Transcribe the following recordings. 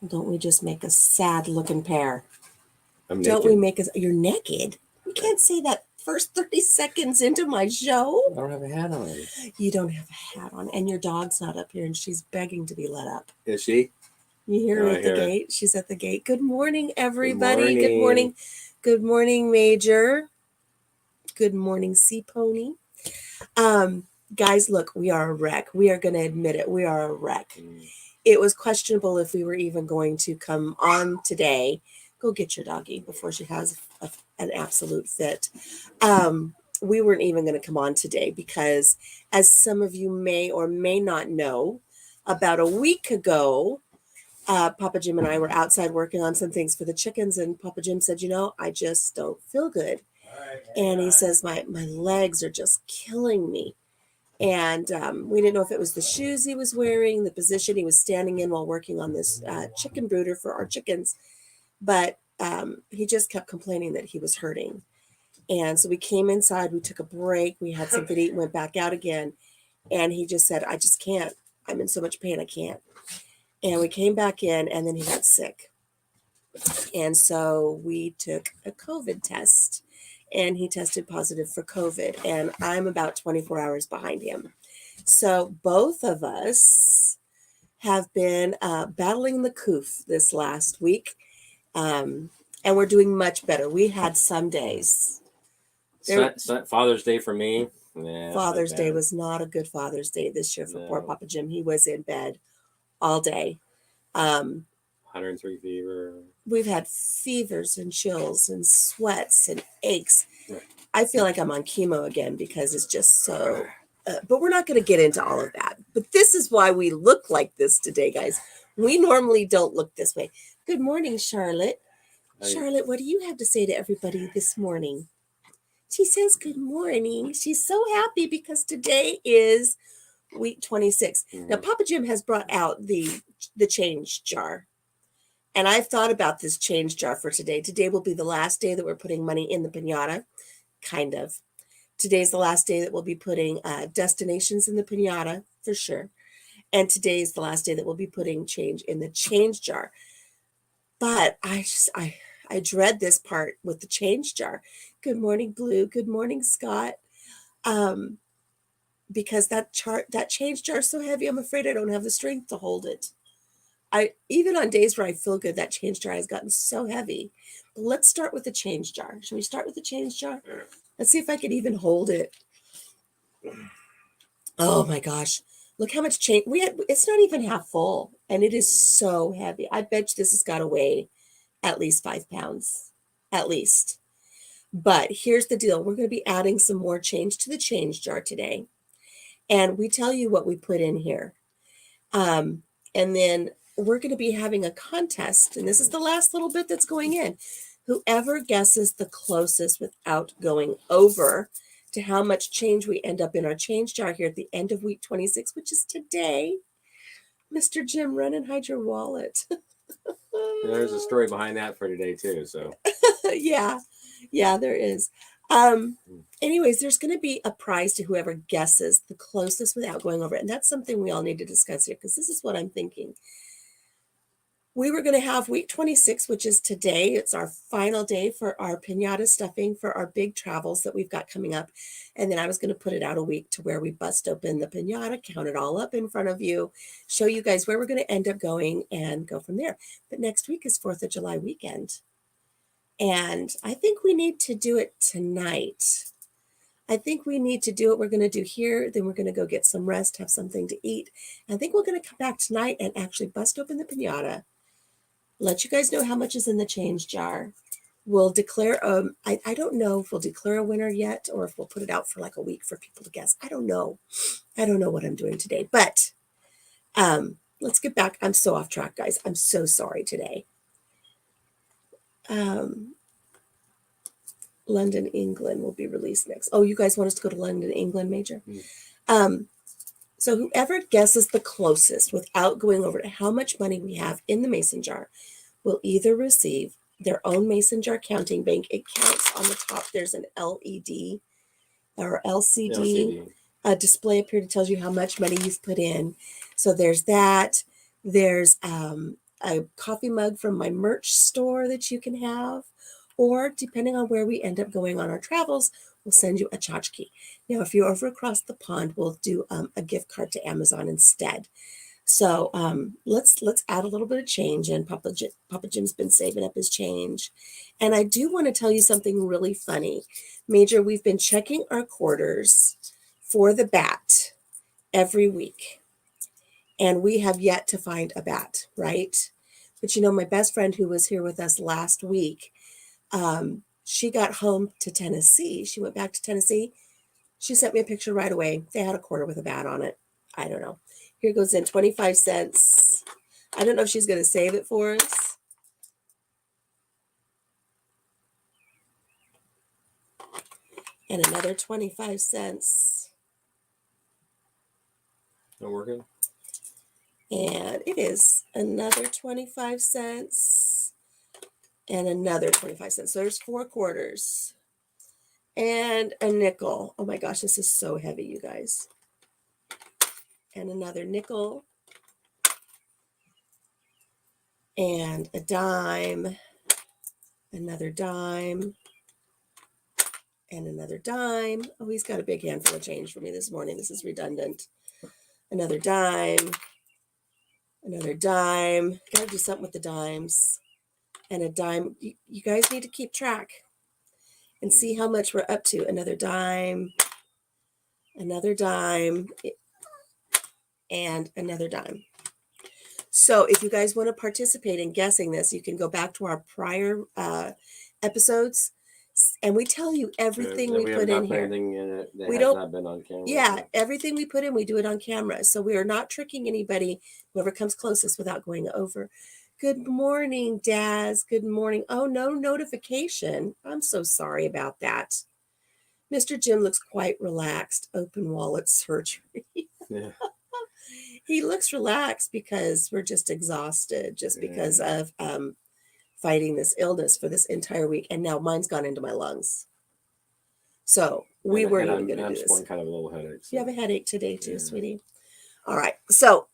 Don't we just make a sad looking pair? I'm Don't naked. we make us? You're naked. You can't say that first 30 seconds into my show. I don't have a hat on. You don't have a hat on, and your dog's not up here, and she's begging to be let up. Is she? You hear her Oh, I at the hear her. gate. She's at the gate. Good morning, Good everybody. Good morning. morning. Good morning, Major. Good morning, Sea Pony. Guys, look, we are a wreck. We are going to admit it. We are a wreck. It was questionable if we were even going to come on today. Go get your doggie before she has an absolute fit. We weren't even going to come on today because, as some of you may or may not know, about a week ago, Papa Jim and I were outside working on some things for the chickens, and Papa Jim said, I just don't feel good. And he says, my legs are just killing me. And we didn't know if it was the shoes he was wearing, the position he was standing in while working on this chicken brooder for our chickens. But he just kept complaining that he was hurting. And so we came inside, we took a break, we had something to eat, went back out again. And he just said, I just can't. I'm in so much pain, I can't. And we came back in, and then he got sick. And so we took a COVID test, and he tested positive for COVID. And I'm about 24 hours behind him. So both of us have been battling the coof this last week. And we're doing much better. We had some days. Father's Day for me. Yeah, Father's Day was not a good Father's Day this year for poor Papa Jim. He was in bed all day. 103 fever. We've had fevers and chills and sweats and aches. Right. I feel like I'm on chemo again because it's just so... but we're not going to get into all of that. But this is why we look like this today, guys. We normally don't look this way. Good morning, Charlotte. Charlotte, what do you have to say to everybody this morning? She says good morning. She's so happy because today is week 26. Now, Papa Jim has brought out the change jar. And I've thought about this change jar for today. Today will be the last day that we're putting money in the piñata, kind of. Today's the last day that we'll be putting destinations in the piñata, for sure. And today's the last day that we'll be putting change in the change jar. But I dread this part with the change jar. Good morning, Blue. Good morning, Scott. Because that change jar is so heavy, I'm afraid I don't have the strength to hold it. Even on days where I feel good, that change jar has gotten so heavy. But let's start with the change jar. Should we start with the change jar? Let's see if I can even hold it. Oh my gosh. Look how much change we had. It's not even half full, and it is so heavy. I bet you this has got to weigh at least 5 pounds, at least. But here's the deal. We're going to be adding some more change to the change jar today. And we tell you what we put in here. And then we're going to be having a contest. And this is the last little bit that's going in. Whoever guesses the closest without going over to how much change we end up in our change jar here at the end of week 26, which is today. Mr. Jim, run and hide your wallet. There's a story behind that for today too. So yeah, there is. Anyways, there's going to be a prize to whoever guesses the closest without going over it. And that's something we all need to discuss here, because this is what I'm thinking. We were going to have week 26, which is today. It's our final day for our piñata stuffing for our big travels that we've got coming up. And then I was going to put it out a week to where we bust open the piñata, count it all up in front of you, show you guys where we're going to end up going and go from there. But next week is 4th of July weekend. And I think we need to do it tonight. I think we need to do what we're going to do here. Then we're going to go get some rest, have something to eat. I think we're going to come back tonight and actually bust open the piñata. Let you guys know how much is in the change jar. We'll declare, I don't know if we'll declare a winner yet, or if we'll put it out for like a week for people to guess. I don't know. I don't know what I'm doing today, but let's get back. I'm so off track, guys. I'm so sorry today. London, England will be released next. Oh, you guys want us to go to London, England, Major? So whoever guesses the closest without going over to how much money we have in the mason jar will either receive their own mason jar counting bank. It counts on the top. There's an LED or LCD display up here that tells you how much money you've put in. So there's that. There's a coffee mug from my merch store that you can have, or depending on where we end up going on our travels, we'll send you a tchotchke. Now, if you're over across the pond, we'll do a gift card to Amazon instead. So let's add a little bit of change in. Papa Jim's been saving up his change. And I do want to tell you something really funny. Major, we've been checking our quarters for the bat every week. And we have yet to find a bat, right? But you know, my best friend who was here with us last week, she got home to Tennessee. She went back to Tennessee. She sent me a picture right away. They had a quarter with a bat on it. I don't know. Here goes in 25 cents. I don't know if she's going to save it for us. And another 25 cents. Not working? And it is another 25 cents. And another 25 cents. So there's 4 quarters. And a nickel. Oh my gosh, this is so heavy, you guys. And another nickel. And a dime. Another dime. And another dime. Oh, he's got a big handful of change for me this morning. This is redundant. Another dime. Another dime. Got to do something with the dimes. And a dime. You guys need to keep track and see how much we're up to. Another dime. Another dime. And another dime. So if you guys want to participate in guessing this, you can go back to our prior episodes, and we tell you everything we put in here. Anything in it that We has don't- not been on camera. Yeah, everything we put in, we do it on camera. So we are not tricking anybody, whoever comes closest, without going over. Good morning, Daz. Good morning. Oh, no notification. I'm so sorry about that. Mr. Jim looks quite relaxed. Open wallet surgery. Yeah. He looks relaxed because we're just exhausted, just because of fighting this illness for this entire week. And now mine's gone into my lungs. So we weren't even going to do this. I'm kind of a little headache. So. You have a headache today too, sweetie. All right. So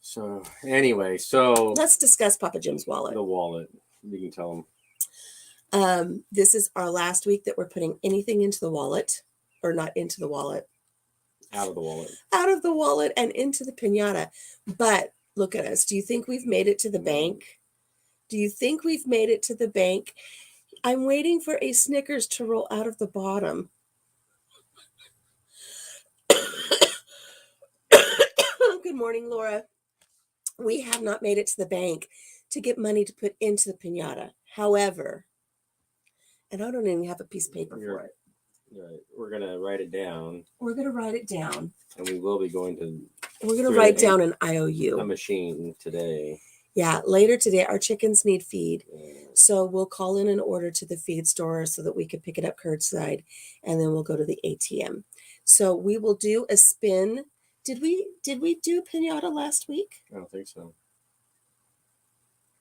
anyway, let's discuss Papa Jim's wallet. The wallet. You can tell him. This is our last week that we're putting anything into the wallet, or not into the wallet. Out of the wallet. Out of the wallet and into the piñata. But look at us. Do you think we've made it to the bank? Do you think we've made it to the bank? I'm waiting for a Snickers to roll out of the bottom. Good morning, Laura. We have not made it to the bank to get money to put into the piñata. However, and I don't even have a piece of paper for it. Right. We're going to write it down. We're going to write it down. And we will be going to... We're going to write down an IOU. A machine today. Yeah, later today. Our chickens need feed. Yeah. So we'll call in an order to the feed store so that we could pick it up curbside. And then we'll go to the ATM. So we will do a spin. Did we do piñata last week? I don't think so.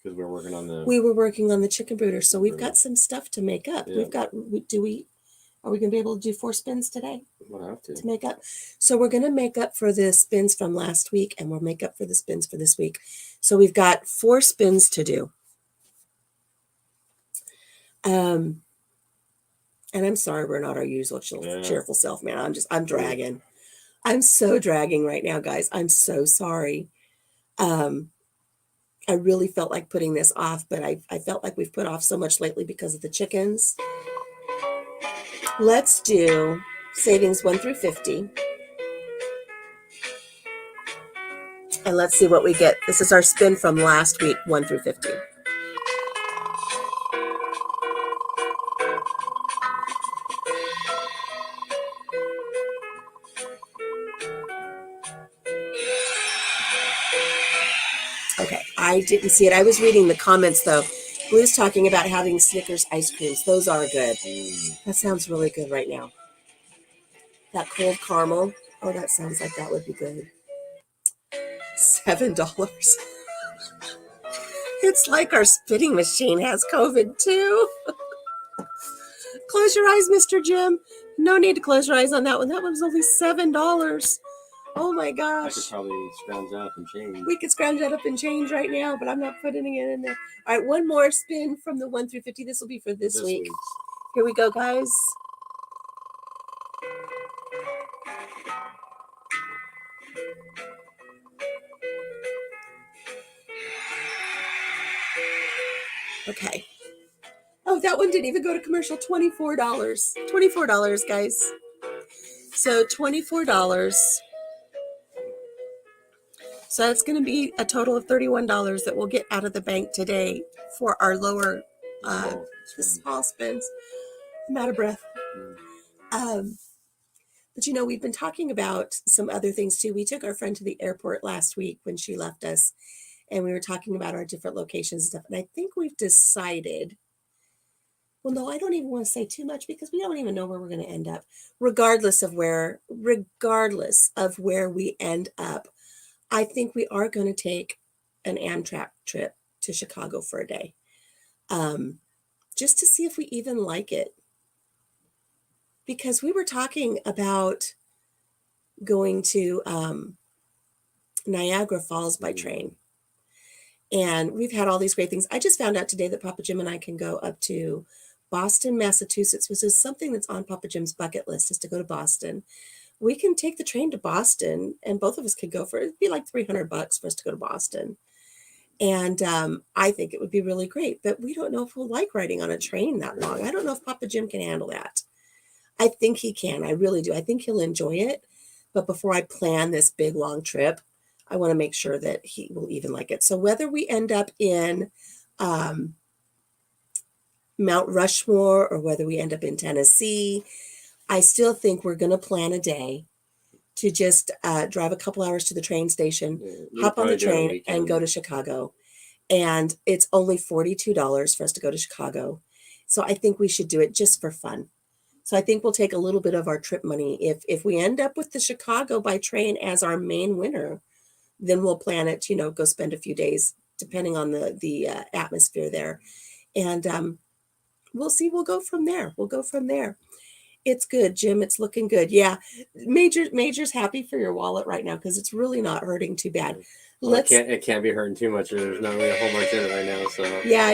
Because we're working on the... We were working on the chicken brooder. So we've got some stuff to make up. Yeah. Are we going to be able to do 4 spins today? We'll have to make up. So we're going to make up for the spins from last week, and we'll make up for the spins for this week. So we've got 4 spins to do. And I'm sorry we're not our usual cheerful self, man. I'm dragging. I'm so dragging right now, guys. I'm so sorry. I really felt like putting this off, but I felt like we've put off so much lately because of the chickens. Let's do savings 1 through 50. And let's see what we get. This is our spin from last week, 1 through 50. Okay, I didn't see it. I was reading the comments though. Blue's talking about having Snickers ice creams. Those are good. That sounds really good right now. That cold caramel. Oh, that sounds like that would be good. $7. It's like our spitting machine has COVID too. Close your eyes, Mr. Jim. No need to close your eyes on that one. That one was only $7. Oh my I could gosh. probably scrounge up and change. We could scrounge that up and change right now, but I'm not putting it in there. All right, one more spin from the 1 through 50. This will be for this week. week's. Here we go, guys. Okay. Oh, that one didn't even go to commercial. $24. $24, guys. So $24. So that's going to be a total of $31 that we'll get out of the bank today for our lower, the small spins. I'm out of breath. But you know, we've been talking about some other things too. We took our friend to the airport last week when she left us, and we were talking about our different locations and stuff. And I think we've decided, well, no, I don't even want to say too much because we don't even know where we're going to end up. Regardless of where we end up, I think we are going to take an Amtrak trip to Chicago for a day, just to see if we even like it. Because we were talking about going to Niagara Falls by train. And we've had all these great things. I just found out today that Papa Jim and I can go up to Boston, Massachusetts, which is something that's on Papa Jim's bucket list, is to go to Boston. We can take the train to Boston, and both of us could go for it. It'd be like $300 for us to go to Boston. And I think it would be really great. But we don't know if we'll like riding on a train that long. I don't know if Papa Jim can handle that. I think he can. I really do. I think he'll enjoy it. But before I plan this big, long trip, I want to make sure that he will even like it. So whether we end up in Mount Rushmore or whether we end up in Tennessee, I still think we're going to plan a day to just drive a couple hours to the train station, hop on the train, and go to Chicago. And it's only $42 for us to go to Chicago. So I think we should do it just for fun. So I think we'll take a little bit of our trip money. If we end up with the Chicago by train as our main winner, then we'll plan it, go spend a few days, depending on the atmosphere there. And we'll see. We'll go from there. It's good, Jim. It's looking good. Yeah. Major's happy for your wallet right now because it's really not hurting too bad. Well, it can't be hurting too much. There's not really a whole bunch in it right now. So yeah,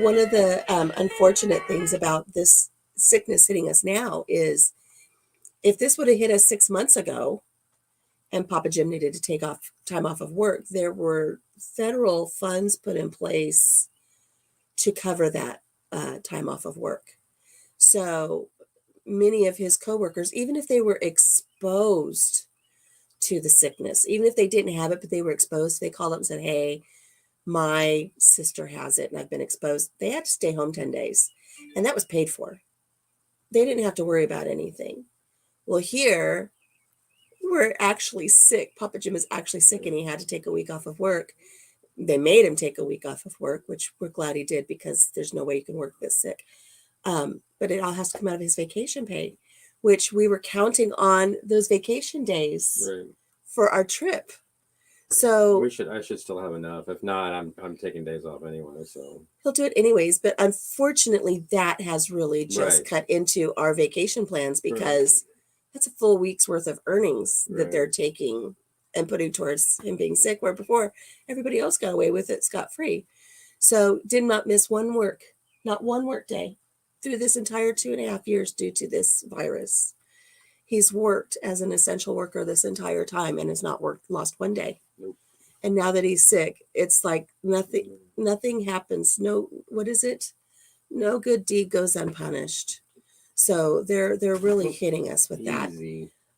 one of the unfortunate things about this sickness hitting us now is if this would have hit us 6 months ago and Papa Jim needed to take time off of work, there were federal funds put in place to cover that time off of work. So many of his coworkers, even if they were exposed to the sickness, even if they didn't have it, but they were exposed, they called up and said, hey, my sister has it and I've been exposed. They had to stay home 10 days and that was paid for. They didn't have to worry about anything. Well, here we're actually sick. Papa Jim is actually sick and he had to take a week off of work. They made him take a week off of work, which we're glad he did because there's no way you can work this sick. But it all has to come out of his vacation pay, which we were counting on those vacation days for our trip. So I should still have enough. If not, I'm taking days off anyway. So he'll do it anyways. But unfortunately, that has really just cut into our vacation plans because that's a full week's worth of earnings that they're taking and putting towards him being sick, where before everybody else got away with it scot-free. So did not miss not one work day through this entire 2.5 years due to this virus. He's worked as an essential worker this entire time and has not lost one day. Nope. And now that he's sick, it's like nothing happens. No, what is it? No good deed goes unpunished. So they're really hitting us with that.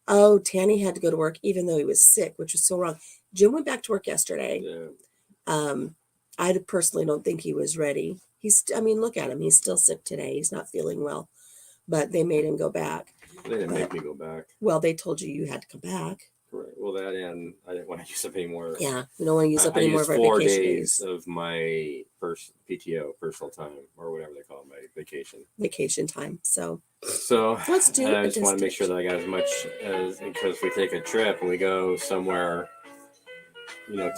Oh, Tanny had to go to work even though he was sick, which was so wrong. Jim went back to work yesterday. Yeah. I personally don't think he was ready. Look at him. He's still sick today. He's not feeling well, but they made him go back. They didn't make me go back. Well, they told you had to come back. Right. Well, that and I didn't want to use up any more. Yeah, we don't want to use up any more of our vacation days. 4 days of my first PTO, personal time, or whatever they call it, my vacation time. So let's do it. I just want to make sure that I got as much as, because if we take a trip and we go somewhere,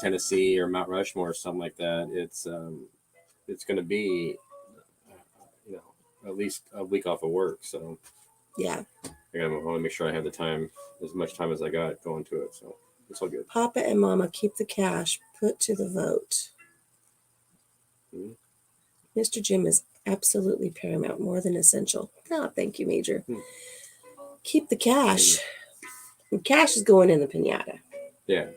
Tennessee or Mount Rushmore or something like that, it's going to be at least a week off of work. So yeah, I want to make sure I have the time, as much time as I got going to it. So It's all good. Papa and Mama keep the cash. Put to the vote. Mhm. Mr. Jim is absolutely paramount, more than essential. Oh, thank you, Major. Keep the cash. The cash is going in the pinata. Yeah.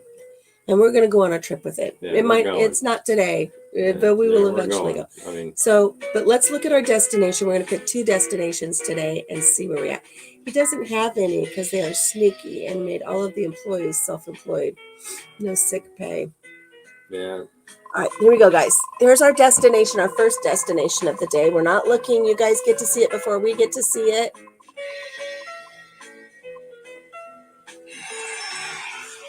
And we're going to go on our trip with it. Yeah, It we're might. going. It's not today, Yeah, but we will we're eventually going. go. I mean, So, but let's look at our destination. We're going to pick 2 destinations today and see where we're at. He doesn't have any because they are sneaky and made all of the employees self-employed. No sick pay. yeah. All right, here we go, guys. Here's our destination, our first destination of the day. We're not looking. You guys get to see it before we get to see it.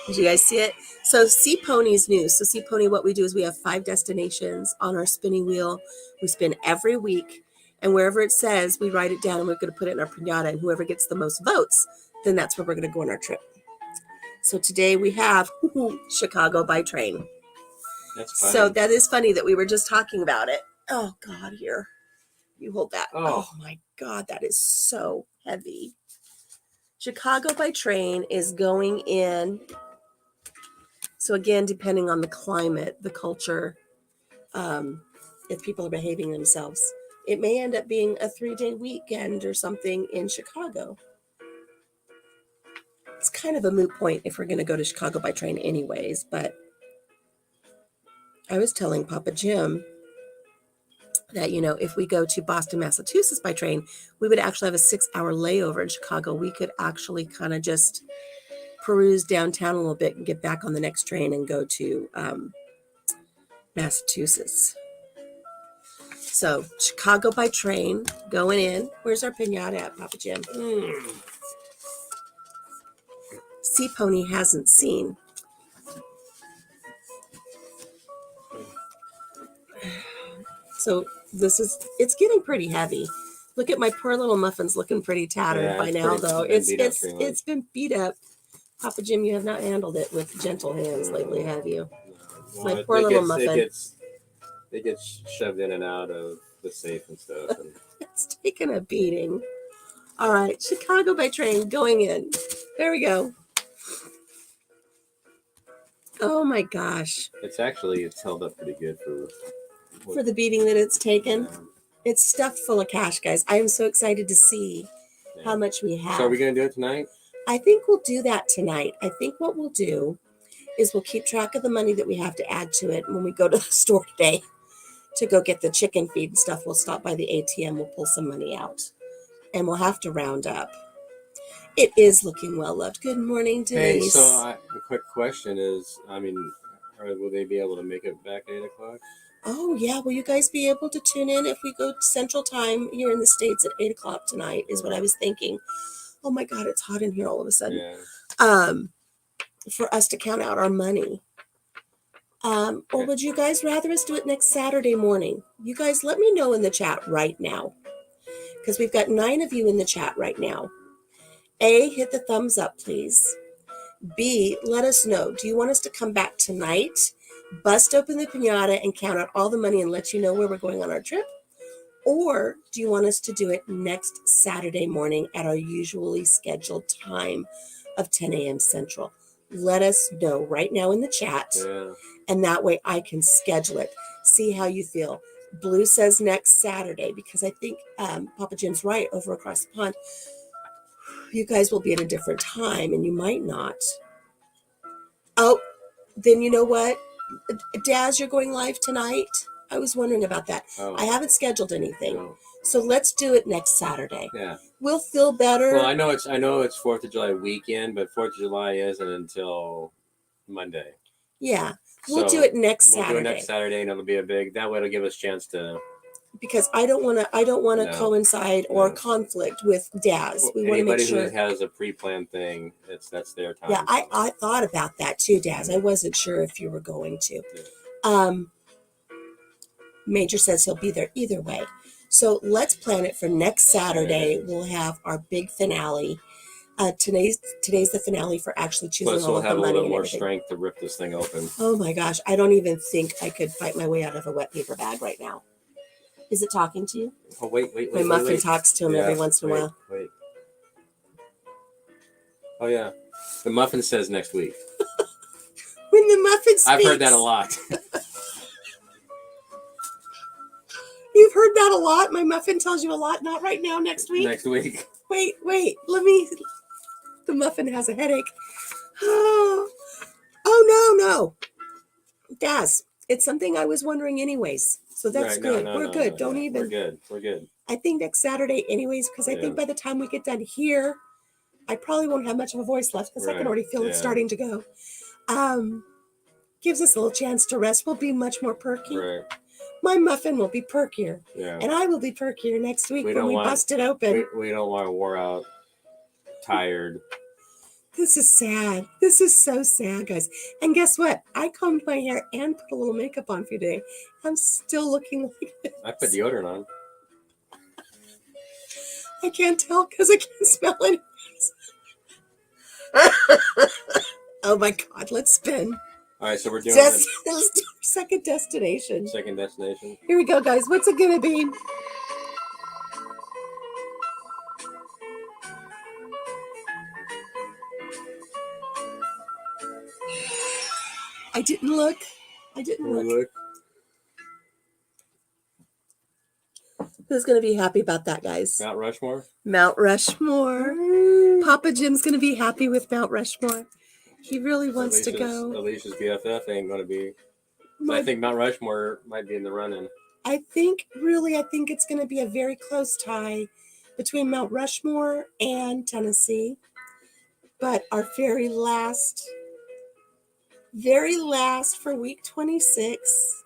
Did you guys see it? So Sea Pony's new. So Sea Pony, what we do is we have 5 destinations on our spinning wheel. We spin every week, and wherever it says, we write it down, and we're going to put it in our pinata, and whoever gets the most votes, then that's where we're going to go on our trip. So today we have Chicago by train. That's fine. So that is funny that we were just talking about it. Oh, God, here. You hold that. Oh, my God, that is so heavy. Chicago by train is going in. So again, depending on the climate, the culture, if people are behaving themselves, it may end up being a 3-day weekend or something in Chicago. It's kind of a moot point if we're going to go to Chicago by train anyways, but I was telling Papa Jim that, if we go to Boston, Massachusetts by train, we would actually have a 6-hour layover in Chicago. We could actually kind of just peruse downtown a little bit and get back on the next train and go to Massachusetts. So Chicago by train going in. Where's our pinata at, Papa Jim? Sea Pony hasn't seen. So it's getting pretty heavy. Look at my poor little muffins looking pretty tattered by now, though. It's been beat up. Papa Jim, you have not handled it with gentle hands lately, have you? No. My poor little muffin. It gets shoved in and out of the safe and stuff. And it's taken a beating. All right, Chicago by train going in. There we go. Oh my gosh. It's held up pretty good for the beating that it's taken. Yeah. It's stuffed full of cash, guys. I am so excited to see how much we have. So are we going to do it tonight? I think we'll do that tonight. I think what we'll do is we'll keep track of the money that we have to add to it when we go to the store today to go get the chicken feed and stuff. We'll stop by the ATM. We'll pull some money out, and we'll have to round up. It is looking well loved. Good morning, Denise. Hey, so a quick question is, will they be able to make it back at 8 o'clock? Oh, yeah. Will you guys be able to tune in if we go to Central Time here in the States at 8 o'clock tonight is what I was thinking. Oh, my God, it's hot in here all of a sudden. Yeah. For us to count out our money. Or would you guys rather us do it next Saturday morning? You guys let me know in the chat right now. Because we've got 9 of you in the chat right now. A, hit the thumbs up, please. B, let us know. Do you want us to come back tonight, bust open the pinata, and count out all the money and let you know where we're going on our trip? Or do you want us to do it next Saturday morning at our usually scheduled time of 10 a.m. Central? Let us know right now in the chat. Yeah. And that way I can schedule it. See how you feel. Blue says next Saturday because I think Papa Jim's right over across the pond. You guys will be at a different time and you might not. Oh, then you know what? Daz, you're going live tonight? I was wondering about that. Oh. I haven't scheduled anything. No. So let's do it next Saturday. Yeah. We'll feel better. Well, I know it's 4th of July weekend, but 4th of July isn't until Monday. Yeah. We'll do it next Saturday. We'll do it next Saturday and it'll be that way it'll give us a chance to. Because I don't want to coincide or conflict with Daz. We want to make sure. Anybody who has a pre-planned thing, that's their time. Yeah, I thought about that too, Daz. I wasn't sure if you were going to. Yeah. Major says he'll be there either way. So let's plan it for next Saturday. We'll have our big finale. Today's the finale for actually choosing all of the money. Plus, we'll have a little bit more strength to rip this thing open. Oh my gosh, I don't even think I could fight my way out of a wet paper bag right now. Is it talking to you? Oh, wait. My muffin talks to him every once in a while. Wait. Oh, yeah. The muffin says next week. When the muffin speaks. I've heard that a lot. You've heard that a lot? My muffin tells you a lot. Not right now, next week. Next week. Wait. Let me. The muffin has a headache. Oh, no. Daz, it's something I was wondering anyways. So that's Right, good. no, We're good. Don't yeah, even. We're good. I think next Saturday anyways, because I think by the time we get done here, I probably won't have much of a voice left because I can already feel it starting to go. Gives us a little chance to rest. We'll be much more perky. Right. My muffin will be perkier. Yeah. And I will be perkier next week when we bust it open. We don't want to wore out, tired. This is sad. This is so sad, guys. And guess what? I combed my hair and put a little makeup on for you today. I'm still looking like this. I put deodorant on. I can't tell because I can't smell it. Oh my God, let's spin. All right, so we're doing Let's do our second destination. Second destination. Here we go, guys. What's it going to be? I didn't look. Who's going to be happy about that, guys? Mount Rushmore? Mount Rushmore. Papa Jim's going to be happy with Mount Rushmore. He really wants to go. Alicia's BFF ain't going to be. I think Mount Rushmore might be in the running. I think it's going to be a very close tie between Mount Rushmore and Tennessee. But our very last for week 26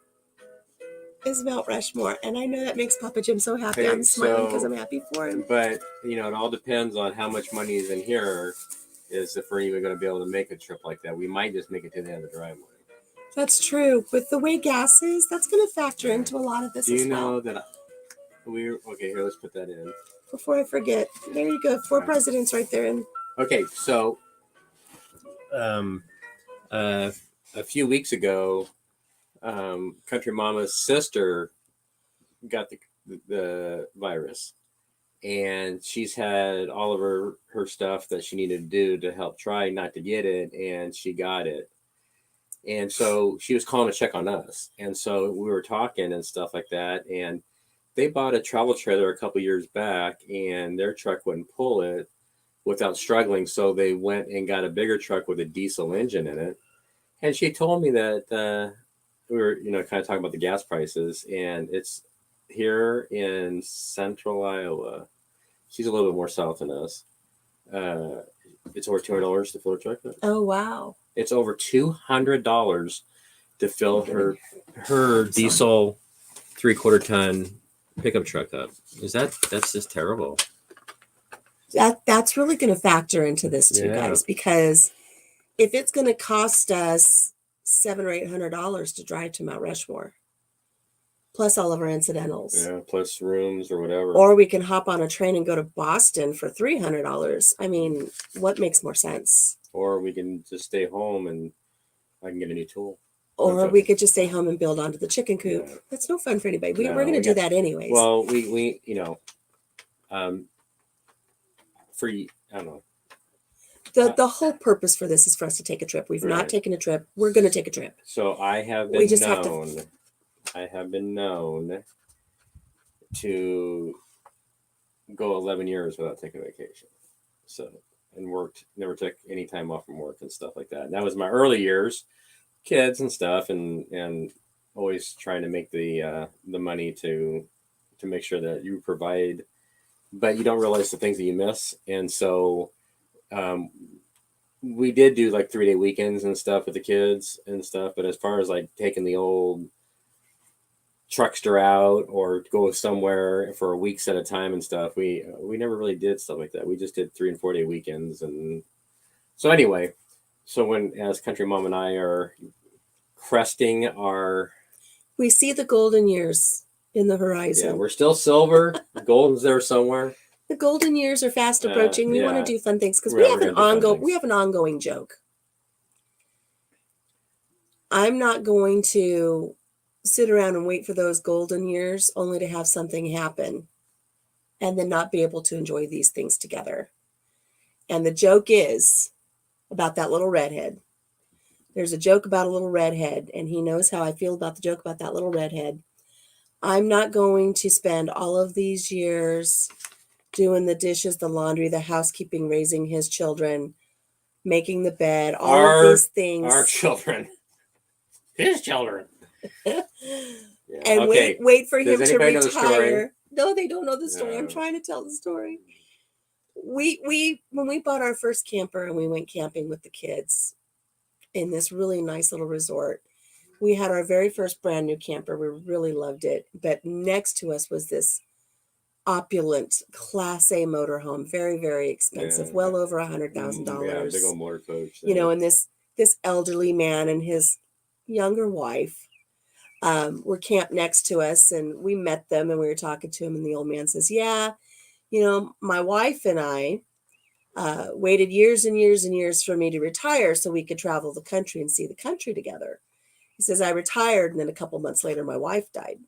is Mount Rushmore. And I know that makes Papa Jim so happy. Hey, I'm smiling because I'm happy for him. But, it all depends on how much money is in here, is if we're even going to be able to make a trip like that. We might just make it to the end of the driveway. That's true. With the way gas is, that's going to factor into a lot of this as well. Do you know that okay, here, let's put that in. Before I forget. There you go. 4 presidents right there. Okay, so a few weeks ago, Country Mama's sister got the virus, and she's had all of her stuff that she needed to do to help try not to get it, and she got it. And so she was calling to check on us, and so we were talking and stuff like that, and they bought a travel trailer a couple years back, and their truck wouldn't pull it without struggling, so they went and got a bigger truck with a diesel engine in it. And she told me that we were, kind of talking about the gas prices, and it's here in central Iowa. She's a little bit more south than us. It's over $200 to fill her truck up. Oh, wow. It's over $200 to fill her diesel 3/4 ton pickup truck up. That's just terrible. That's really going to factor into this too, guys, because if it's going to cost us $700 or $800 to drive to Mount Rushmore, plus all of our incidentals, plus rooms or whatever, or we can hop on a train and go to Boston for $300. I mean, what makes more sense? Or we can just stay home and I can get a new tool. Or we could just stay home and build onto the chicken coop. Yeah. That's no fun for anybody. We're going to do that anyways. Well, we I don't know. The whole purpose for this is for us to take a trip. We've not taken a trip. We're going to take a trip. So I have been known to go 11 years without taking a vacation. So, and never took any time off from work and stuff like that. And that was my early years, kids and stuff, and always trying to make the money to make sure that you provide, but you don't realize the things that you miss. And so we did do like 3-day weekends and stuff with the kids and stuff. But as far as like taking the old truckster out or go somewhere for weeks at a time and stuff, we never really did stuff like that. We just did 3 and 4 day weekends. And so anyway, as Country Mom and I are cresting we see the golden years in the horizon. Yeah, we're still silver. Golden's there somewhere. The golden years are fast approaching. We want to do fun things because we have an ongoing joke. I'm not going to sit around and wait for those golden years only to have something happen and then not be able to enjoy these things together. And the joke is about that little redhead. There's a joke about a little redhead, and he knows how I feel about the joke about that little redhead. I'm not going to spend all of these years doing the dishes, the laundry, the housekeeping, raising his children, making the bed, all of these things. Our children. His children. Yeah. And okay. wait for him to retire. No, they don't know the story. No. I'm trying to tell the story. We when we bought our first camper and we went camping with the kids in this really nice little resort, we had our very first brand new camper. We really loved it. But next to us was this opulent Class A motorhome, very, very expensive, well over $100,000. Yeah, big old motor coach. You know, and this elderly man and his younger wife were camped next to us, and we met them and we were talking to him, and the old man says, yeah, you know, my wife and I waited years and years and years for me to retire so we could travel the country and see the country together. He says, I retired, and then a couple months later, my wife died.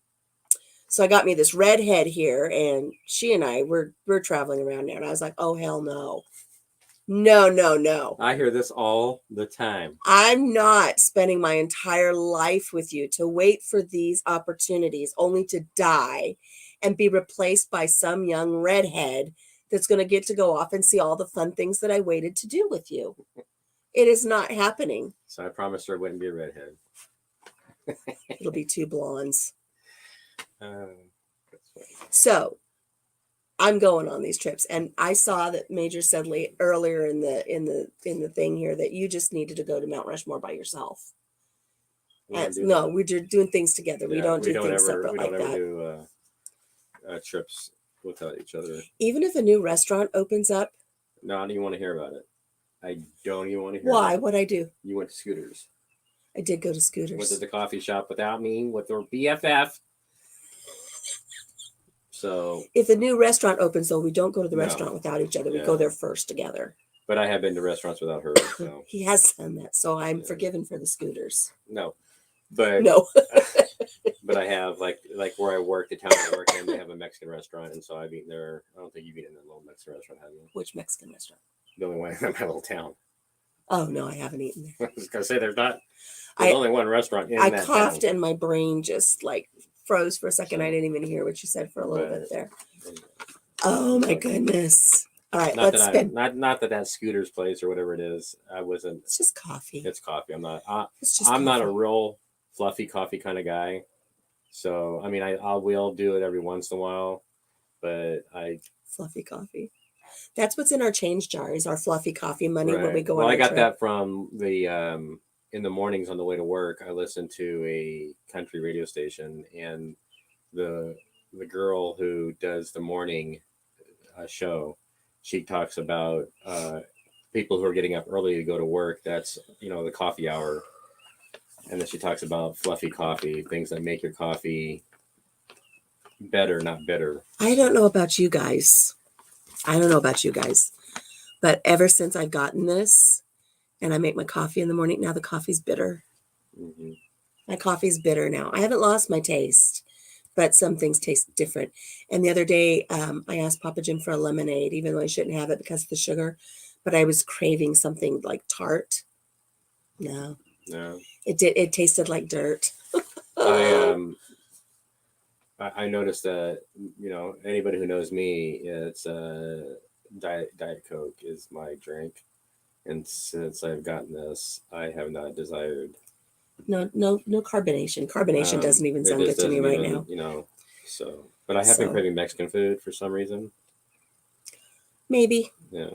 So I got me this redhead here, and she and I, we're traveling around now. And I was like, oh, hell no. No, no, no. I hear this all the time. I'm not spending my entire life with you to wait for these opportunities only to die and be replaced by some young redhead that's going to get to go off and see all the fun things that I waited to do with you. It is not happening. So I promised her it wouldn't be a redhead. It'll be two blondes. So I'm going on these trips, and I saw that Major said earlier in the thing here that you just needed to go to Mount Rushmore by yourself. No, we're doing things together. Yeah, we don't do things separate like that. We don't ever do trips without each other. Even if a new restaurant opens up. No, I don't even want to hear about it. I don't even want to hear. Why? What'd I do? You went to Scooters. I did go to Scooters. Went to the coffee shop without me with their BFF. So if a new restaurant opens, though, we don't go to the restaurant without each other. We go there first together. But I have been to restaurants without her. So. He has done that, so I'm forgiven for the Scooters. No, but no. But I have like where I work, the town I work in, they have a Mexican restaurant, and so I've eaten there. I don't think you've eaten in a little Mexican restaurant, have you? Which Mexican restaurant? The only one in my little town. Oh no, I haven't eaten there. I was gonna say there's only one restaurant in that town. I coughed and my brain just froze for a second. I didn't even hear what you said for a little bit there. Oh my goodness. All right, let's spin. Not that Scooter's place or whatever it is. I wasn't. It's just coffee. It's coffee. I'm not a real fluffy coffee kind of guy. So I mean, I will do it every once in a while, but fluffy coffee. That's what's in our change jar is our fluffy coffee money when we go on. Well, I got that from the in the mornings on the way to work. I listen to a country radio station, and the girl who does the morning show, she talks about people who are getting up early to go to work. That's the coffee hour, and then she talks about fluffy coffee, things that make your coffee better, not bitter. I don't know about you guys, but ever since I've gotten this and I make my coffee in the morning, now the coffee's bitter. Mm-hmm. My coffee's bitter now. I haven't lost my taste, but some things taste different. And the other day, I asked Papa Jim for a lemonade, even though I shouldn't have it because of the sugar, but I was craving something like tart. No. It tasted like dirt. I noticed that, anybody who knows me, it's Diet Coke is my drink. And since I've gotten this, I have not desired. No carbonation. Carbonation doesn't even sound good to me right now. But I have been craving Mexican food for some reason. Maybe. Yeah.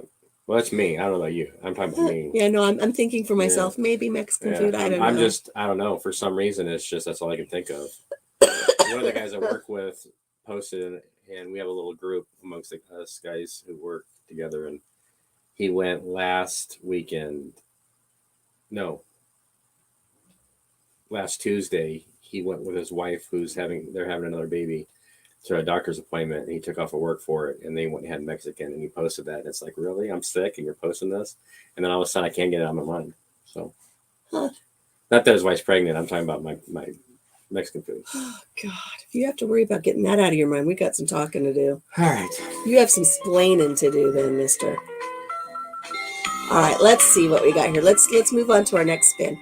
Well, that's me. I don't know about you. I'm talking about me. Yeah, no, I'm thinking for myself. Yeah. Maybe Mexican food. I don't know. I don't know. For some reason, that's all I can think of. One of the guys I work with posted, and we have a little group amongst us guys who work together, and he went last Tuesday. He went with his wife, they're having another baby, to a doctor's appointment, and he took off of work for it, and they went and had Mexican, and he posted that. And it's like, really? I'm sick, and you're posting this? And then all of a sudden, I can't get it out of my mind. So, not that his wife's pregnant. I'm talking about my Mexican food. Oh, God. If you have to worry about getting that out of your mind, we got some talking to do. All right. You have some splaining to do then, mister. All right, let's see what we got here. Let's move on to our next spin.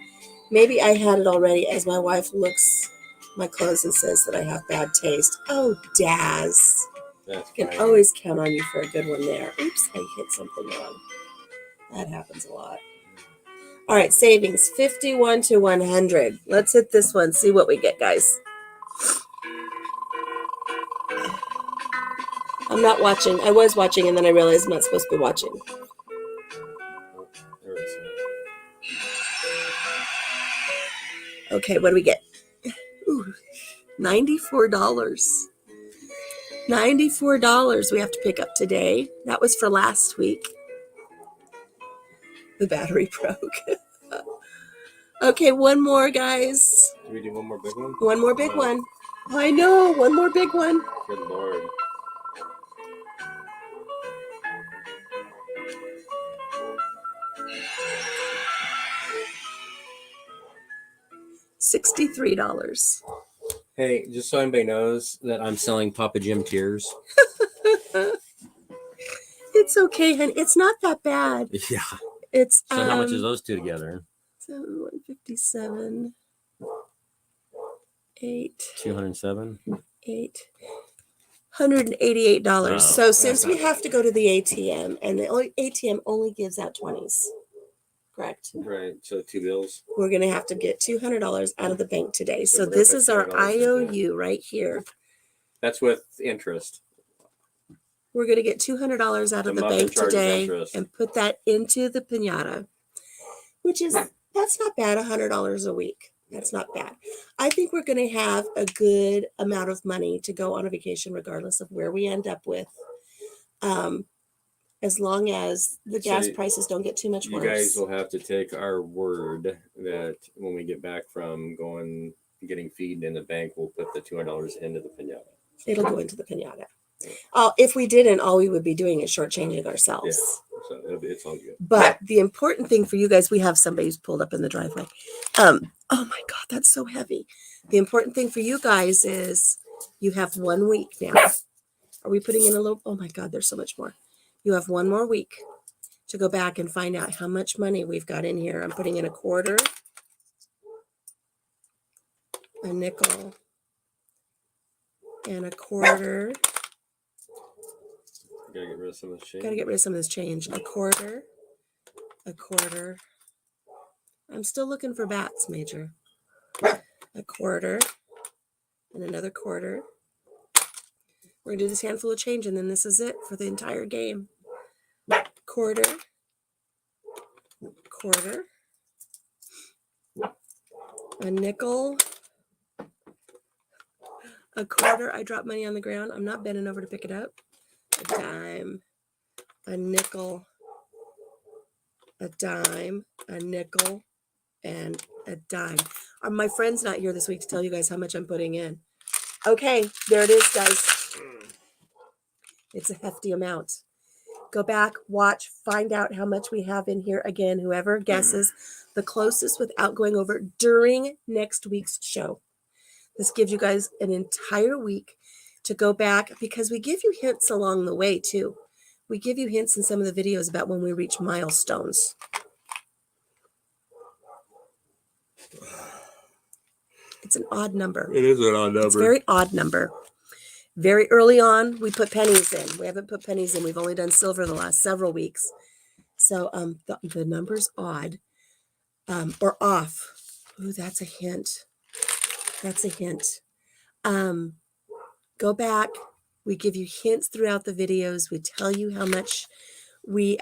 Maybe I had it already as my wife looks my clothes and says that I have bad taste. Oh, Daz. That's Can fine. always count on you for a good one there. Oops, I hit something wrong. That happens a lot. All right, savings 51 to 100. Let's hit this one, see what we get, guys. I'm not watching. I was watching, and then I realized I'm not supposed to be watching. Oh, there it is. Okay, what do we get? Ooh, $94. $94 we have to pick up today. That was for last week. The battery broke. Okay, one more, guys. Do we do one more big one? One more big one. I know, one more big one. Good Lord. $63. Hey, just so anybody knows that I'm selling Papa Jim tears. It's okay, honey. It's not that bad. Yeah. It's So how much is those two together? 157. 8. 207. 8. $188. Oh, So since we have to go to the ATM, and the ATM only gives out 20s, correct? Right. So 2 bills. We're going to have to get $200 out of the bank today. So So we're gonna this put is our $200 in there. IOU right here. That's with interest. We're going to get $200 out of the bank today interest. and put that into the piñata, which is, that's not bad, $100 a week. That's not bad. I think we're going to have a good amount of money to go on a vacation regardless of where we end up with. As long as the gas prices don't get too much worse. You guys will have to take our word that when we get back from getting feed in the bank, we'll put the $200 into the piñata. It'll go into the piñata. If we didn't, all we would be doing is shortchanging ourselves. Yeah, so it's all good. But the important thing for you guys, we have somebody who's pulled up in the driveway. Oh my God, that's so heavy. The important thing for you guys is you have 1 week now. Are we putting in a little? Oh my God, there's so much more. You have 1 more week to go back and find out how much money we've got in here. I'm putting in a quarter, a nickel, and a quarter. Gotta get rid of some of this change. Gotta get rid of some of this change. A quarter. I'm still looking for bats, Major. A quarter and another quarter. We're gonna do this handful of change, and then this is it for the entire game. Quarter. A nickel. A quarter. I dropped money on the ground. I'm not bending over to pick it up. A dime. A nickel. A dime. A nickel. And a dime. My friend's not here this week to tell you guys how much I'm putting in. Okay, there it is, guys. It's a hefty amount. Go back, watch, find out how much we have in here. Again, whoever guesses the closest without going over during next week's show. This gives you guys an entire week to go back because we give you hints along the way too. We give you hints in some of the videos about when we reach milestones. It's an odd number. It is an odd number. It's a very odd number. Very early on, we put pennies in. We haven't put pennies in. We've only done silver the last several weeks. So the number's odd or off. Ooh, that's a hint. That's a hint. Go back. We give you hints throughout the videos. We tell you how much we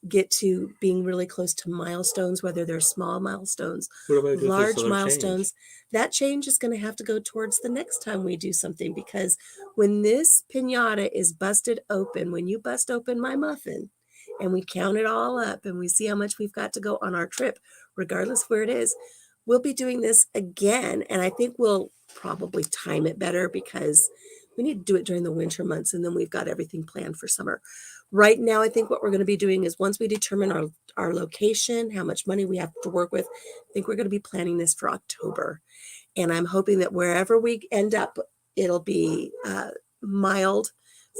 get to being really close to milestones, whether they're small milestones, large milestones. That change is going to have to go towards the next time we do something, because when this piñata is busted open, when you bust open my muffin and we count it all up and we see how much we've got to go on our trip, regardless where it is, we'll be doing this again. And I think we'll probably time it better because we need to do it during the winter months, and then we've got everything planned for summer. Right now, I think what we're going to be doing is once we determine our location, how much money we have to work with, I think we're going to be planning this for October. And I'm hoping that wherever we end up, it'll be mild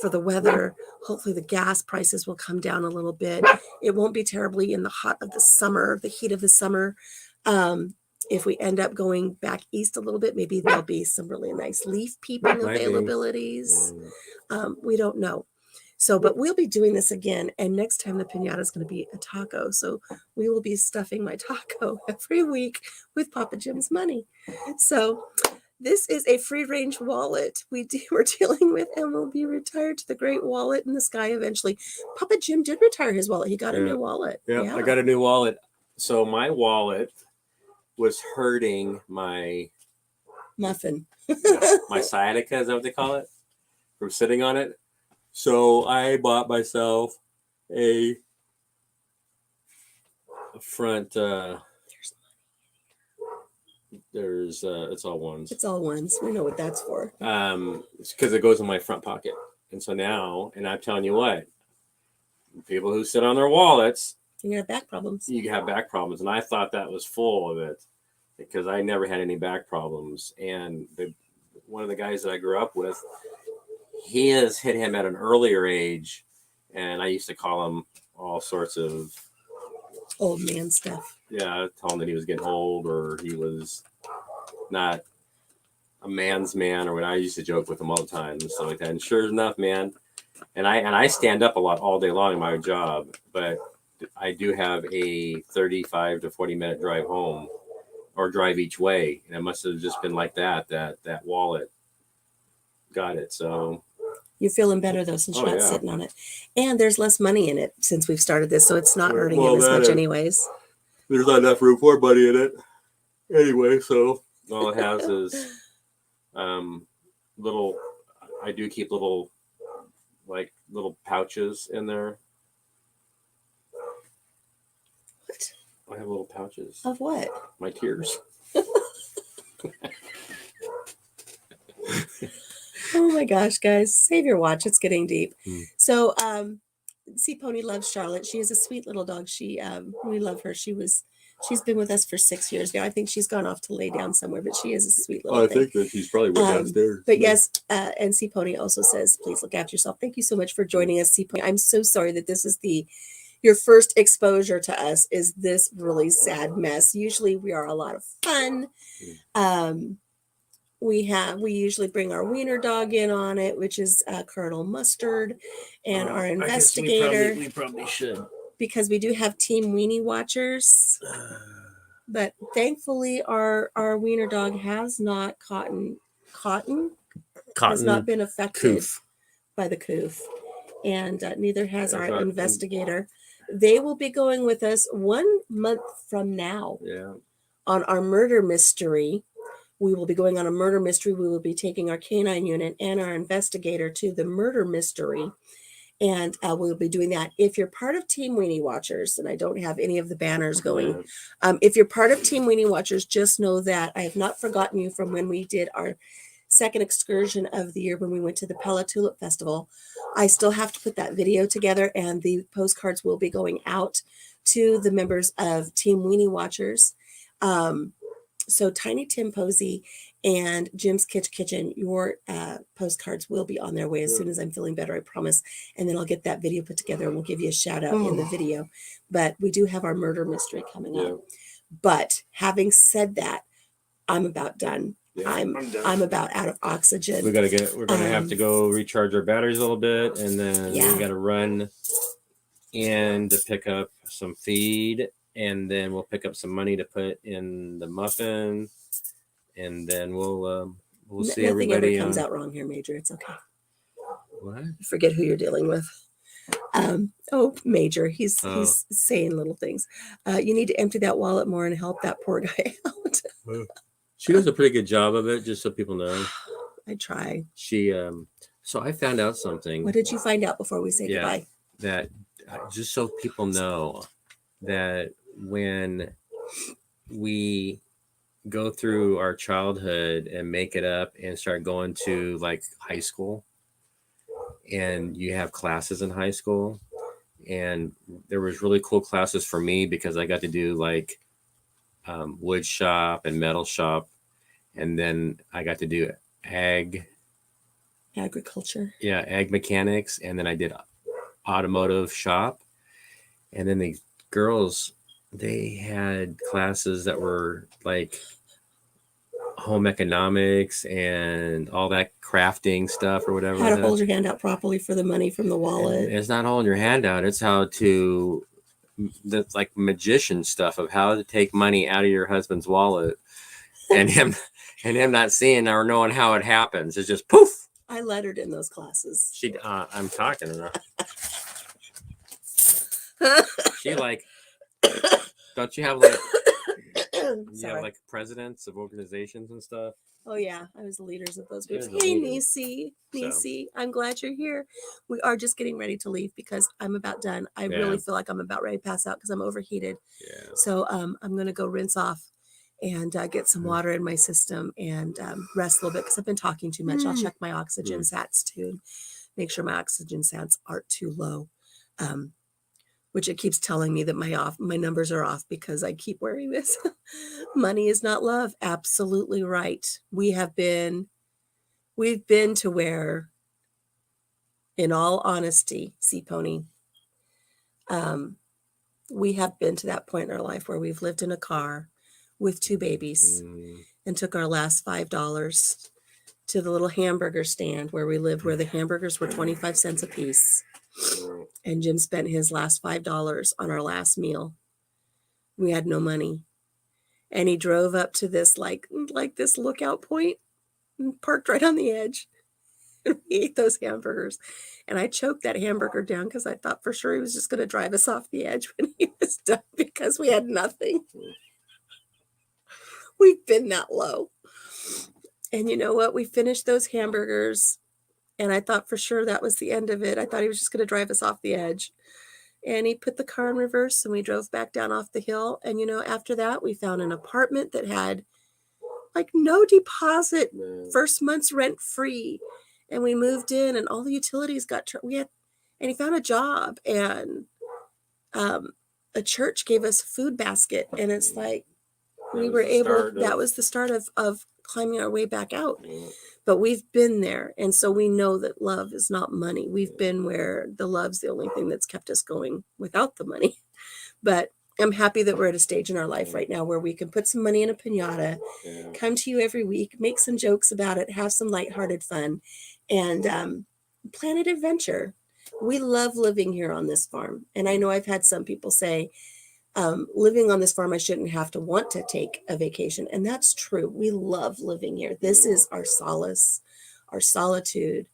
for the weather. Hopefully the gas prices will come down a little bit. It won't be terribly in the heat of the summer. If we end up going back east a little bit, maybe there'll be some really nice leaf peeping Might be. availabilities. We don't know. So, but we'll be doing this again. And next time the pinata is going to be a taco. So we will be stuffing my taco every week with Papa Jim's money. So this is a free range wallet we're dealing with, and will be retired to the great wallet in the sky eventually. Papa Jim did retire his wallet. He got a new wallet. Yeah, I got a new wallet. So my wallet was hurting my muffin. My sciatica, is that what they call it? From sitting on it. So I bought myself a front. There's it's all ones. It's all ones. We know what that's for. It's because it goes in my front pocket, and so now, and I'm telling you what, people who sit on their wallets, you have back problems. You have back problems, and I thought that was full of it because I never had any back problems. And one of the guys that I grew up with, he has hit him at an earlier age, and I used to call him all sorts of old man stuff. Yeah, tell him that he was getting old or he was not a man's man, or when I used to joke with him all the time and stuff like that. And sure enough, man, and I stand up a lot all day long in my job, but I do have a 35 to 40-minute drive home or drive each way, and it must have just been like that wallet got it. So you're feeling better though since you're not sitting on it, and there's less money in it since we've started this, so it's not hurting him as much anyways. There's not enough room for money in it anyway, so all it has is little. I do keep little pouches in there. What? I have little pouches. Of what? My tears. Oh my gosh, guys. Save your watch. It's getting deep. So, Sea Pony loves Charlotte. She is a sweet little dog. We love her. She's been with us for 6 years now. I think she's gone off to lay down somewhere, but she is a sweet little thing. I think that she's probably went downstairs. But yes, and Sea Pony also says, please look after yourself. Thank you so much for joining us, Sea Pony. I'm so sorry that this is your first exposure to us is this really sad mess. Usually we are a lot of fun. We usually bring our wiener dog in on it, which is Colonel Mustard, and our investigator. We probably should, because we do have Team Weenie Watchers. But thankfully, our wiener dog has not has not been affected by the coof, and neither has our investigator. They will be going with us 1 month from now. Yeah. On our murder mystery. We will be going on a murder mystery. We will be taking our canine unit and our investigator to the murder mystery. And we'll be doing that. If you're part of Team Weenie Watchers, and I don't have any of the banners going, if you're part of Team Weenie Watchers, just know that I have not forgotten you from when we did our second excursion of the year when we went to the Pella Tulip Festival. I still have to put that video together, and the postcards will be going out to the members of Team Weenie Watchers. So Tiny Tim Posey and Jim's Kitchen, your postcards will be on their way as soon as I'm feeling better, I promise. And then I'll get that video put together and we'll give you a shout out in the video. But we do have our murder mystery coming up. But having said that, I'm about done. Yeah, I'm about out of oxygen. We're gonna have to go recharge our batteries a little bit, and then we gotta run and to pick up some feed, and then we'll pick up some money to put in the muffin, and then we'll see everybody. Nothing ever comes out wrong here, Major. It's okay. What? Forget who you're dealing with. Major, he's saying little things. You need to empty that wallet more and help that poor guy out. She does a pretty good job of it, just so people know. I try. She so I found out something. What did you find out before we say goodbye? That just so people know that when we go through our childhood and make it up and start going to like high school, and you have classes in high school, and there was really cool classes for me because I got to do like wood shop and metal shop, and then I got to do agriculture, ag mechanics, and then I did automotive shop. And then the girls they had classes that were like home economics and all that crafting stuff or whatever. How to hold your hand out properly for the money from the wallet. And it's not holding your hand out. It's how to, that's like magician stuff of how to take money out of your husband's wallet and him not seeing or knowing how it happens. It's just poof. I lettered in those classes. I'm talking to her. She like, don't you have like, you have like presidents of organizations and stuff? Oh yeah, I was the leaders of those groups. You're the Hey, leader. Nisi, I'm glad you're here. We are just getting ready to leave because I'm about done. I really feel like I'm about ready to pass out because I'm overheated. Yeah. So I'm gonna go rinse off and get some water in my system and rest a little bit because I've been talking too much. I'll check my oxygen sats too, make sure my oxygen sats aren't too low. Which it keeps telling me that my numbers are off because I keep wearing this. Money is not love. Absolutely right. We've been to where, in all honesty, Sea Pony, we have been to that point in our life where we've lived in a car with 2 babies and took our last $5 to the little hamburger stand where we lived, where the hamburgers were 25 cents a piece. And Jim spent his last $5 on our last meal. We had no money. And he drove up to this like this lookout point and parked right on the edge. And we ate those hamburgers. And I choked that hamburger down because I thought for sure he was just going to drive us off the edge when he was done because we had nothing. We've been that low. And you know what? We finished those hamburgers and I thought for sure that was the end of it. I thought he was just going to drive us off the edge. And he put the car in reverse and we drove back down off the hill. And, you know, after that, we found an apartment that had like no deposit, first month's rent free. And we moved in and all the utilities and he found a job and a church gave us a food basket. And it's like, that was the start of climbing our way back out. But we've been there. And so we know that love is not money. We've been where the love's the only thing that's kept us going without the money. But I'm happy that we're at a stage in our life right now where we can put some money in a piñata, come to you every week, make some jokes about it, have some lighthearted fun, and plan an adventure. We love living here on this farm. And I know I've had some people say, living on this farm, I shouldn't have to want to take a vacation. And that's true. We love living here. This is our solace, our solitude.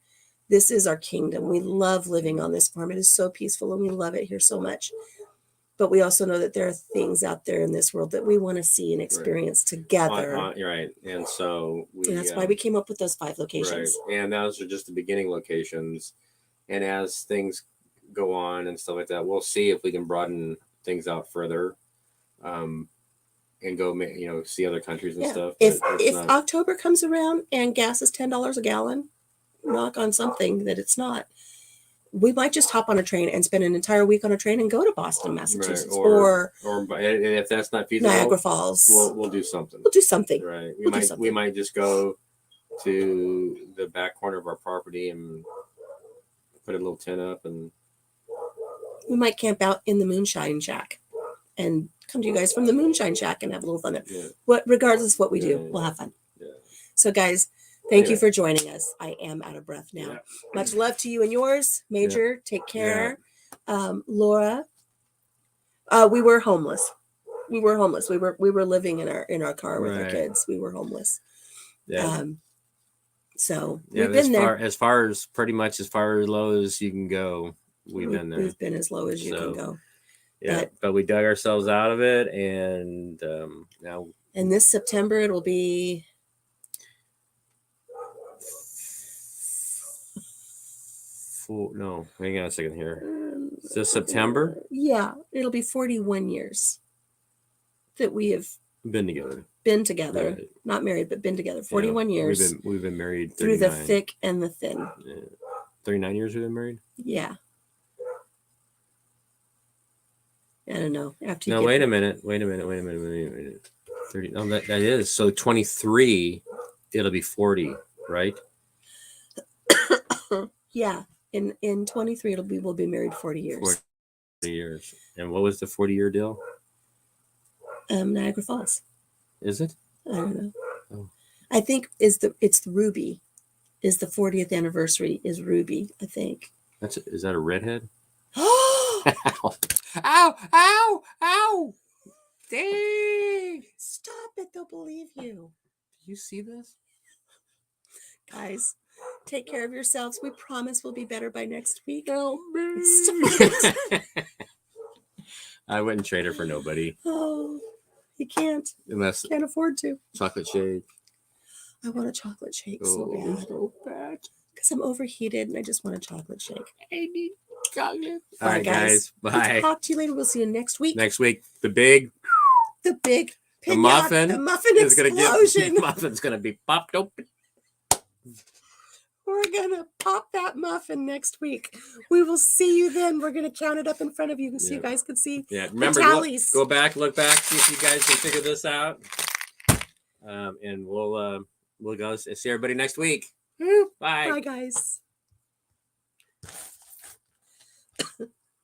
This is our kingdom. We love living on this farm. It is so peaceful and we love it here so much. But we also know that there are things out there in this world that we want to see and experience together. Right. And so and that's why we came up with those 5 locations. Right. And those are just the beginning locations. And as things go on and stuff like that, we'll see if we can broaden things out further, and go, see other countries and stuff. If October comes around and gas is $10 a gallon, knock on something that it's not, we might just hop on a train and spend an entire week on a train and go to Boston, Massachusetts, or if that's not feasible, Niagara Falls. We'll do something. We'll do something. Right. We might just go to the back corner of our property and put a little tent up, and we might camp out in the Moonshine Shack and come to you guys from the Moonshine Shack and have a little fun. Regardless of what we do, we'll have fun. So guys, thank you for joining us. I am out of breath now. Much love to you and yours. Major, take care. Laura, we were homeless. We were living in our car with our kids. We were homeless. So we've been there. As far as low as you can go. We've been there. We've been as low as you can go. Yeah, but we dug ourselves out of it, and now. And this September it'll be. No, hang on a second here. Is this September? Yeah, it'll be 41 years that we have been together. Right. Not married, but been together. 41 years. We've been married 39. Through the thick and the thin. 39 years we've been married? Yeah. I don't know. Wait a minute. 30. No, that is. So 23, it'll be 40, right? Yeah. In 23, we'll be married 40 years. 40 years. And what was the 40-year deal? Niagara Falls. Is it? I don't know. Oh. I think it's the Ruby. Is the 40th anniversary is Ruby, I think. Is that a redhead? Oh, Ow! Ow! Ow! Ow! Dang! stop it. They'll believe you. Do you see this? Guys, take care of yourselves. We promise we'll be better by next week. Help me! Stop it. I wouldn't trade her for nobody. Oh, you can't. Unless Can't afford to. chocolate shake. I want a chocolate shake So bad. bad. Because I'm overheated and I just want a chocolate shake. I need chocolate. All Bye, right, guys. We'll Bye. talk to you later. We'll see you next week. Next week, the big Pinata, the muffin is gonna explosion. The muffin's gonna be popped open. We're gonna pop that muffin next week. We will see you then. We're gonna count it up in front of you so you guys can see. Yeah, remember, go back, look back, see if you guys can figure this out. And we'll go see everybody next week. Bye. Bye, guys.